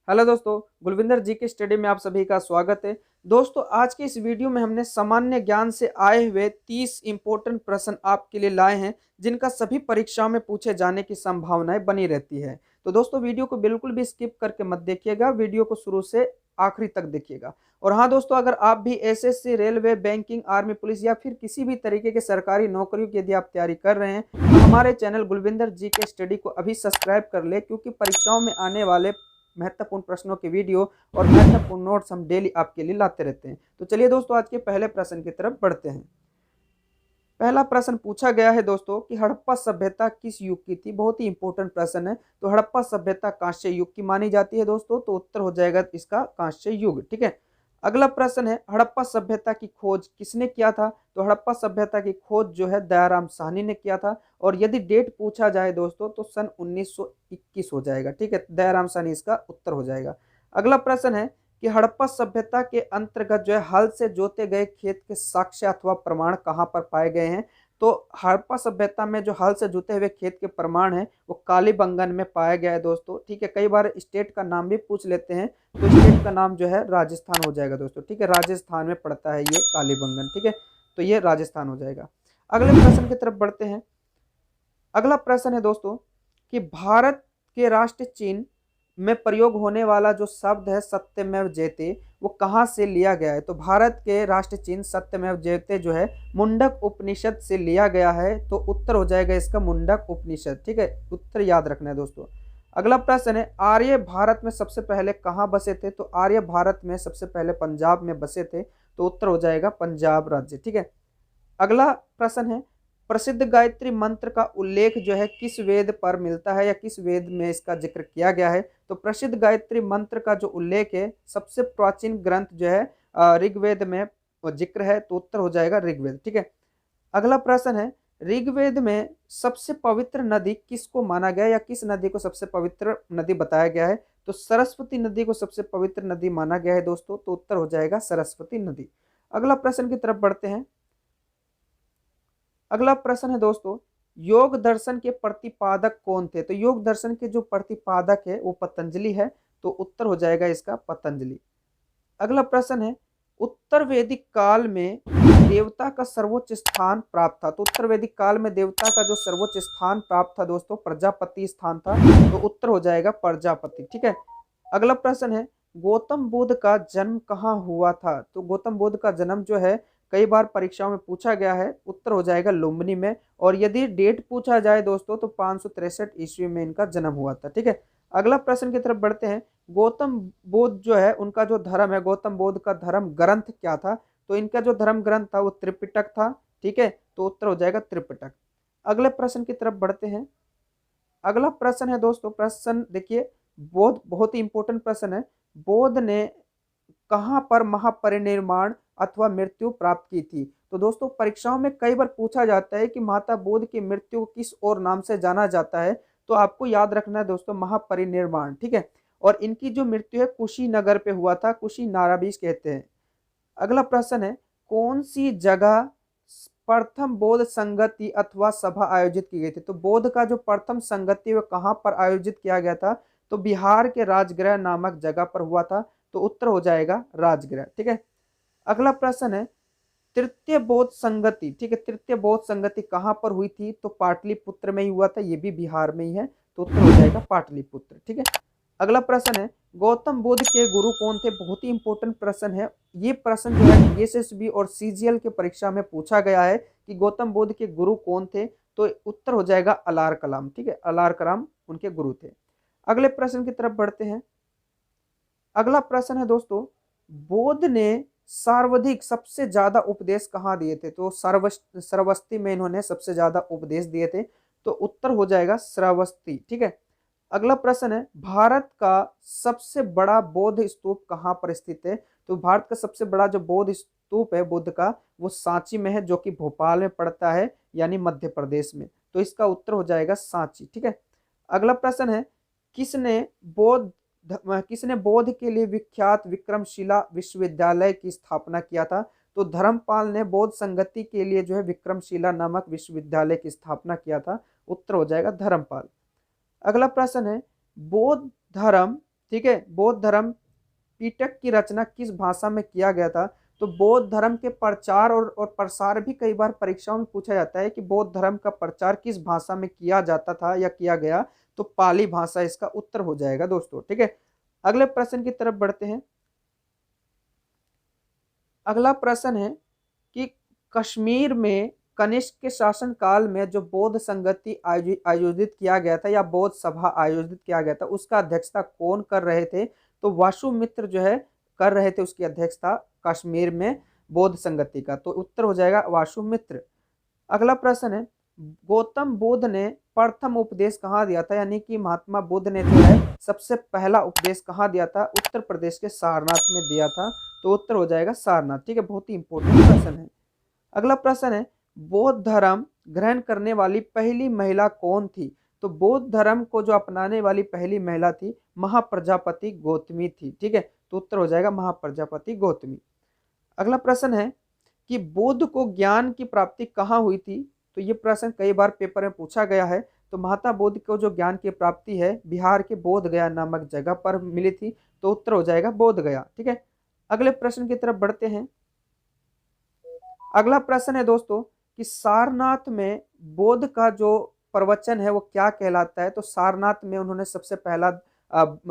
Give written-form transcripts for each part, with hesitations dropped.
Hello दोस्तों, गुलविंदर जी के study में आप सभी का स्वागत है। दोस्तों, आज के इस वीडियो में हमने सामान्य ज्ञान से आए हुए 30 इंपॉर्टेंट प्रश्न आपके लिए लाए हैं, जिनका सभी परीक्षाओं में पूछे जाने की संभावनाएं बनी रहती है। तो दोस्तों, वीडियो को बिल्कुल भी स्किप करके मत देखिएगा, वीडियो को शुरू से आखिरी तक देखिएगा। और हाँ दोस्तों, अगर आप भी SSC, railway, banking, army, police या फिर किसी भी तरीके के सरकारी नौकरियों की यदि आप तैयारी कर रहे हैं तो हमारे चैनल गुलविंदर जी के स्टडी को अभी सब्सक्राइब कर ले, क्योंकि परीक्षाओं में आने वाले महत्वपूर्ण प्रश्नों के वीडियो और महत्वपूर्ण नोट्स हम डेली आपके लिए लाते रहते हैं। तो चलिए दोस्तों, आज के पहले प्रश्न की तरफ बढ़ते हैं। पहला प्रश्न पूछा गया है दोस्तों कि हड़प्पा सभ्यता किस युग की थी। बहुत ही इंपॉर्टेंट प्रश्न है। तो हड़प्पा सभ्यता कांस्य युग की मानी जाती है दोस्तों, तो उत्तर हो जाएगा इसका कांस्य युग। ठीक है। अगला प्रश्न है, हड़प्पा सभ्यता की खोज किसने किया था। तो हड़प्पा सभ्यता की खोज जो है दयाराम साहनी ने किया था। और यदि डेट पूछा जाए दोस्तों तो सन 1921 हो जाएगा। ठीक है, दयाराम साहनी इसका उत्तर हो जाएगा। अगला प्रश्न है कि हड़प्पा सभ्यता के अंतर्गत जो है हल से जोते गए खेत के साक्ष्य अथवा प्रमाण कहाँ पर पाए गए हैं। तो हड़प्पा सभ्यता में जो हल से जुते हुए खेत के प्रमाण हैं वो कालीबंगन में पाया गया है दोस्तों। ठीक है, कई बार स्टेट का नाम भी पूछ लेते हैं, तो स्टेट का नाम जो है राजस्थान हो जाएगा दोस्तों। ठीक है, राजस्थान में पड़ता है ये कालीबंगन। ठीक है, तो ये राजस्थान हो जाएगा। अगले प्रश्न की तरफ बढ़ते हैं। अगला प्रश्न है दोस्तों कि भारत के राष्ट्र चिन्ह में प्रयोग होने वाला जो शब्द है सत्यमेव जयते, वो कहाँ से लिया गया है। तो भारत के राष्ट्र चिन्ह सत्यमेव जयते जो है मुंडक उपनिषद से लिया गया है। तो उत्तर हो जाएगा इसका मुंडक उपनिषद। ठीक है, उत्तर याद रखना है दोस्तों। अगला प्रश्न है, आर्य भारत में सबसे पहले कहाँ बसे थे। तो आर्य भारत में सबसे पहले पंजाब में बसे थे। तो उत्तर हो जाएगा पंजाब राज्य। ठीक है। अगला प्रश्न है, प्रसिद्ध गायत्री मंत्र का उल्लेख जो है किस वेद पर मिलता है या किस वेद में इसका जिक्र किया गया है। तो प्रसिद्ध गायत्री मंत्र का जो उल्लेख है सबसे प्राचीन ग्रंथ जो है ऋग्वेद में जिक्र है। तो उत्तर हो जाएगा ऋग्वेद। ठीक है। अगला प्रश्न है, ऋग्वेद में सबसे पवित्र नदी किसको माना गया या किस नदी को सबसे पवित्र नदी बताया गया है। तो सरस्वती नदी को सबसे पवित्र नदी माना गया है दोस्तों। तो उत्तर हो जाएगा सरस्वती नदी। अगला प्रश्न की तरफ बढ़ते हैं। अगला प्रश्न है दोस्तों, योग दर्शन के प्रतिपादक कौन थे। तो योग दर्शन के जो प्रतिपादक है वो पतंजलि है। तो उत्तर हो जाएगा इसका पतंजलि। अगला प्रश्न है, उत्तर वैदिक काल में देवता का सर्वोच्च स्थान प्राप्त था। तो उत्तर वैदिक काल में देवता का जो सर्वोच्च स्थान प्राप्त था दोस्तों प्रजापति स्थान था। तो उत्तर हो जाएगा प्रजापति। ठीक है। अगला प्रश्न है, गौतम बुद्ध का जन्म कहाँ हुआ था। तो गौतम बुद्ध का जन्म जो है कई बार परीक्षाओं में पूछा गया है। उत्तर हो जाएगा लुम्बिनी में। और यदि डेट पूछा जाए दोस्तों तो 563 ईस्वी में इनका जन्म हुआ था। ठीक है। अगला प्रश्न की तरफ बढ़ते हैं। गौतम बुद्ध जो है उनका जो धर्म है, गौतम बुद्ध का धर्म ग्रंथ क्या था। तो इनका जो धर्म ग्रंथ था वो त्रिपिटक था। ठीक है, तो उत्तर हो जाएगा त्रिपिटक। अगले प्रश्न की तरफ बढ़ते हैं। अगला प्रश्न है दोस्तों, प्रश्न देखिए, बौद्ध, बहुत ही इंपॉर्टेंट प्रश्न है। बौद्ध ने कहाँ पर महापरिनिर्वाण अथवा मृत्यु प्राप्त की थी। तो दोस्तों परीक्षाओं में कई बार पूछा जाता है कि माता बोध की मृत्यु को किस और नाम से जाना जाता है। तो आपको याद रखना है दोस्तों महापरिनिर्वाण। ठीक है। और इनकी जो मृत्यु है कुशीनगर पे हुआ था, कुशीनाराबीज कहते हैं। अगला प्रश्न है, कौन सी जगह प्रथम बौद्ध संगति अथवा सभा आयोजित की गई थी। तो बौद्ध का जो प्रथम संगति वह कहाँ पर आयोजित किया गया था। तो बिहार के राजगृह नामक जगह पर हुआ था। तो उत्तर हो जाएगा राजगृह। ठीक है। अगला प्रश्न है, तृतीय बौद्ध संगति, ठीक है, तृतीय बौद्ध संगति कहाँ पर हुई थी। तो पाटलिपुत्र में ही हुआ था, ये भी बिहार में ही है। तो उत्तर हो जाएगा पाटलिपुत्र। ठीक है। अगला प्रश्न है, गौतम बुद्ध के गुरु कौन थे। बहुत ही इंपॉर्टेंट प्रश्न है ये। प्रश्न जो है एसएसबी और सीजीएल के परीक्षा में पूछा गया है कि गौतम बुद्ध के गुरु कौन थे। तो उत्तर हो जाएगा अलार कलाम। ठीक है, अलार कलाम उनके गुरु थे। अगले प्रश्न की तरफ बढ़ते हैं। अगला प्रश्न है दोस्तों, बुद्ध ने सर्वाधिक सबसे ज्यादा उपदेश कहाँ दिए थे। तो श्रावस्ती में इन्होंने सबसे ज्यादा उपदेश दिए थे। तो उत्तर हो जाएगा श्रावस्ती। ठीक है। अगला प्रश्न है, भारत का सबसे बड़ा बौद्ध स्तूप कहाँ पर स्थित है। तो भारत का सबसे बड़ा जो बौद्ध स्तूप है बुद्ध का वो सांची में है, जो कि भोपाल में पड़ता है, यानी मध्य प्रदेश में। तो इसका उत्तर हो जाएगा सांची। ठीक है। अगला प्रश्न है, किसने बौद्ध किसने बौद्ध के लिए विख्यात विक्रमशिला विश्वविद्यालय की स्थापना किया था। तो धर्मपाल ने बौद्ध संगति के लिए जो है विक्रमशिला नामक विश्वविद्यालय की स्थापना किया था। उत्तर हो जाएगा धर्मपाल। अगला प्रश्न है, बौद्ध धर्म, ठीक है। बौद्ध धर्म पिटक की रचना किस भाषा में किया गया था? तो बौद्ध धर्म के प्रचार और प्रसार भी कई बार परीक्षाओं में पूछा जाता है कि बौद्ध धर्म का प्रचार किस भाषा में किया जाता था या किया गया, तो पाली भाषा इसका उत्तर हो जाएगा दोस्तों, ठीक है। अगले प्रश्न की तरफ बढ़ते हैं। अगला प्रश्न है कि कश्मीर में कनिष्क के शासन काल में जो बौद्ध संगति आयोजित किया गया था या बौद्ध सभा आयोजित किया गया था, उसका अध्यक्षता कौन कर रहे थे? तो वासुमित्र जो है कर रहे थे उसकी अध्यक्षता कश्मीर में बौद्ध संगति का, तो उत्तर हो जाएगा वासुमित्र। अगला प्रश्न है गौतम बुद्ध ने प्रथम उपदेश कहाँ दिया था, यानी कि महात्मा बुद्ध ने जो है सबसे पहला उपदेश कहाँ दिया था? उत्तर प्रदेश के सारनाथ में दिया था, तो उत्तर हो जाएगा सारनाथ, ठीक है। बहुत ही इंपॉर्टेंट प्रश्न है। अगला प्रश्न है बौद्ध धर्म ग्रहण करने वाली पहली महिला कौन थी? तो बौद्ध धर्म को जो अपनाने वाली पहली महिला थी महाप्रजापति गौतमी थी, ठीक है, तो उत्तर हो जाएगा महाप्रजापति गौतमी। अगला प्रश्न है कि बुद्ध को ज्ञान की प्राप्ति कहाँ हुई थी? तो ये प्रश्न कई बार पेपर में पूछा गया है। तो महात्मा बुद्ध को जो ज्ञान की प्राप्ति है बिहार के बोध गया नामक जगह पर मिली थी, तो उत्तर हो जाएगा बोध गया, ठीक है। अगले प्रश्न की तरफ बढ़ते हैं। अगला प्रश्न है दोस्तों कि सारनाथ में बुद्ध का जो प्रवचन है वो क्या कहलाता है? तो सारनाथ में उन्होंने सबसे पहला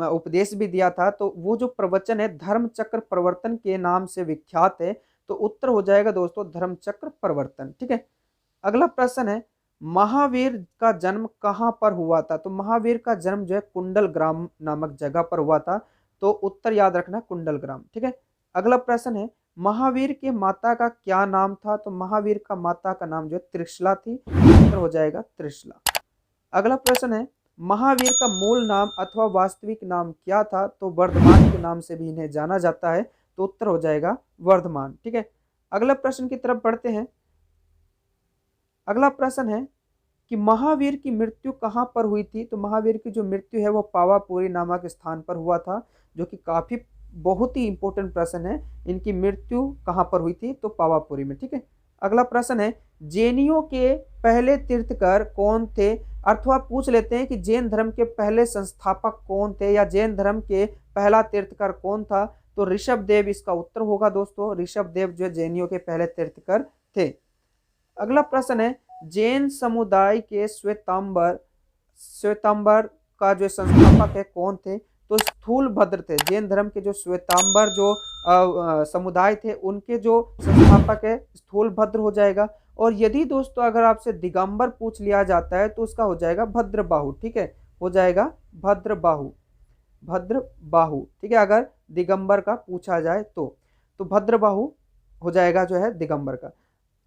उपदेश भी दिया था, तो वो जो प्रवचन है धर्म चक्र प्रवर्तन के नाम से विख्यात है, तो उत्तर हो जाएगा दोस्तों धर्म चक्र प्रवर्तन, ठीक है। अगला प्रश्न है महावीर का जन्म कहाँ पर हुआ था? तो महावीर का जन्म जो है कुंडल ग्राम नामक जगह पर हुआ था, तो उत्तर याद रखना कुंडल ग्राम, ठीक है। अगला प्रश्न है महावीर के माता का क्या नाम था? तो महावीर का माता का नाम जो है त्रिशला थी, उत्तर हो जाएगा त्रिशला। अगला प्रश्न है महावीर का मूल नाम अथवा वास्तविक नाम क्या था? तो वर्धमान के नाम से भी इन्हें जाना जाता है, तो उत्तर हो जाएगा वर्धमान, ठीक है। अगला प्रश्न की तरफ बढ़ते हैं। अगला प्रश्न है कि महावीर की मृत्यु कहाँ पर हुई थी? तो महावीर की जो मृत्यु है वो पावापुरी नामक स्थान पर हुआ था, जो कि काफी बहुत ही इंपॉर्टेंट प्रश्न है। इनकी मृत्यु कहाँ पर हुई थी? तो पावापुरी में, ठीक है। अगला प्रश्न है जैनियों के पहले तीर्थकर कौन थे? अथवा पूछ लेते हैं कि जैन धर्म के पहले संस्थापक कौन थे या जैन धर्म के पहला तीर्थकर कौन था? तो ऋषभ देव इसका उत्तर होगा दोस्तों। ऋषभ देव जो जैनियों के पहले तीर्थकर थे। अगला प्रश्न है जैन समुदाय के श्वेतांबर का जो संस्थापक है कौन थे? तो स्थूलभद्र थे। जैन धर्म के जो श्वेतांबर जो समुदाय थे उनके जो संस्थापक है स्थूलभद्र हो जाएगा। और यदि दोस्तों अगर आपसे दिगंबर पूछ लिया जाता है तो उसका हो जाएगा भद्रबाहु, ठीक है, हो जाएगा भद्रबाहु, ठीक है। अगर दिगंबर का पूछा जाए तो भद्रबाहु हो जाएगा जो है दिगंबर का।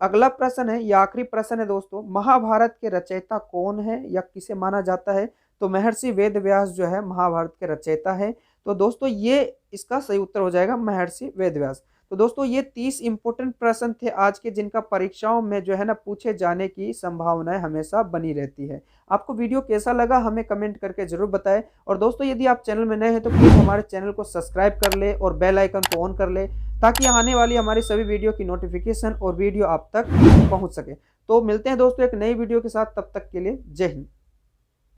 अगला प्रश्न है, ये आखिरी प्रश्न है दोस्तों, महाभारत के रचयिता कौन है या किसे माना जाता है? तो महर्षि वेदव्यास जो है महाभारत के रचयिता है। तो दोस्तों ये इसका सही उत्तर हो जाएगा महर्षि वेदव्यास। तो दोस्तों ये 30 इंपॉर्टेंट प्रश्न थे आज के, जिनका परीक्षाओं में जो है ना पूछे जाने की संभावनाएं हमेशा बनी रहती है। आपको वीडियो कैसा लगा हमें कमेंट करके जरूर बताएं। और दोस्तों यदि आप चैनल में नए हैं तो प्लीज़ हमारे चैनल को सब्सक्राइब कर ले और बेल आइकन को ऑन कर ले, ताकि आने वाली हमारी सभी वीडियो की नोटिफिकेशन और वीडियो आप तक पहुँच सके। तो मिलते हैं दोस्तों एक नई वीडियो के साथ, तब तक के लिए जय हिंद।